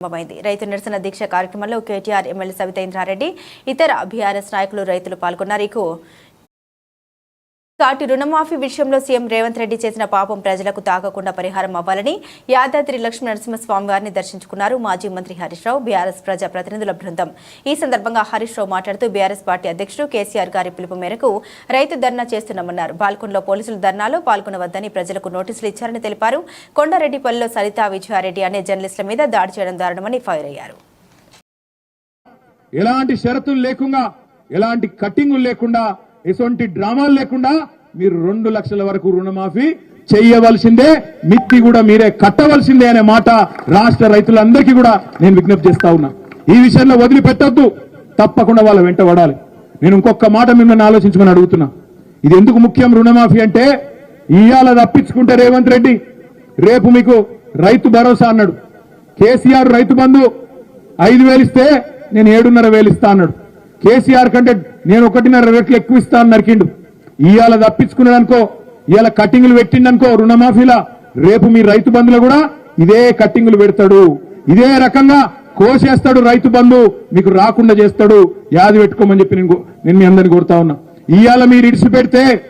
రైతు నిరసన దీక్ష కార్యక్రమంలో కేటీఆర్ ఎమ్మెల్యే సవితేంద్రారెడ్డి ఇతర బీఆర్ఎస్ నాయకులు రైతులు పాల్గొన్నారు. కాటి రుణమాఫీ విషయంలో సీఎం రేవంత్ రెడ్డి చేసిన పాపం ప్రజలకు తాకకుండా పరిహారం అవ్వాలని యాదాద్రి లక్ష్మీ నరసింహస్వామి వారిని దర్శించుకున్నారు మాజీ మంత్రి హరీష్ రావు, బీఆర్ఎస్ ప్రజా ప్రతినిధుల బృందం. ఈ సందర్భంగా హరీష్ రావు మాట్లాడుతూ బీఆర్ఎస్ పార్టీ అధ్యక్షుడు కేసీఆర్ గారి పిలుపు మేరకు రైతు ధర్నా చేస్తున్నామన్నారు. బాల్కొండలో పోలీసులు ధర్నాలో పాల్గొనవద్దని ప్రజలకు నోటీసులు ఇచ్చారని తెలిపారు. కొండారెడ్డిపల్లిలో సరితా విజయారెడ్డి అనే జర్నలిస్టుల మీద దాడి చేయడం దారుణమని ఫైర్ అయ్యారు. ఎలాంటి షరతులు లేకుండా, ఎలాంటి కట్టింగులు లేకుండా, ఎటువంటి డ్రామాలు లేకుండా మీరు 2 లక్షల వరకు రుణమాఫీ చేయవలసిందే, మిత్తి కూడా మీరే కట్టవలసిందే అనే మాట రాష్ట్ర రైతులందరికీ కూడా నేను విజ్ఞప్తి చేస్తా ఉన్నా. ఈ విషయంలో వదిలిపెట్టొద్దు, తప్పకుండా వాళ్ళ వెంట పడాలి. నేను ఇంకొక మాట మిమ్మల్ని ఆలోచించమని అడుగుతున్నా. ఇది ఎందుకు ముఖ్యం రుణమాఫీ అంటే, ఇవాళ తప్పించుకుంటే రేవంత్ రెడ్డి రేపు మీకు రైతు భరోసా అన్నాడు. కేసీఆర్ రైతు బంధు 5,000 ఇస్తే నేను 7,500 ఇస్తా అన్నాడు. కేసీఆర్ కంటే నేను 1.5 రెట్లు ఎక్కువ ఇస్తా అని నరికిండు. ఇవాళ తప్పించుకున్నాడు అనుకో, ఇవాళ కట్టింగులు పెట్టిండనుకో రుణమాఫీలా, రేపు మీ రైతు బంధులో కూడా ఇదే కట్టింగులు పెడతాడు, ఇదే రకంగా కోసేస్తాడు. రైతు బంధు మీకు రాకుండా చేస్తాడు. యాది పెట్టుకోమని చెప్పి నేను మీ అందరిని కోరుతా ఉన్నా. ఇవాళ మీరు ఇడిచి పెడితే